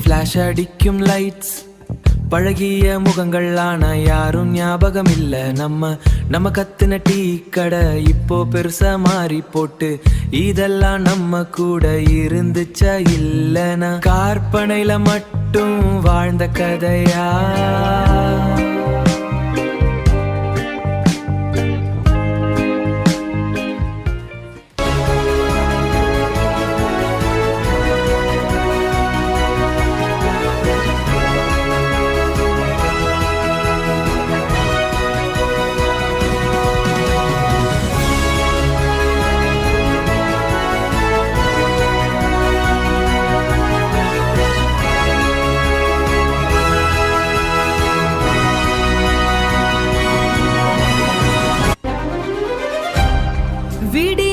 Flash அடிக்கும் lights, பழகிய முகங்கள் ஆனா யாரும் ஞாபகம் இல்ல. நம்ம கத்துன டீ கடை இப்போ பெருசா மாறி போட்டு, இதெல்லாம் நம்ம கூட இருந்துச்சா இல்லனா கற்பனையில மட்டும் வாழ்ந்த கதையா? விடி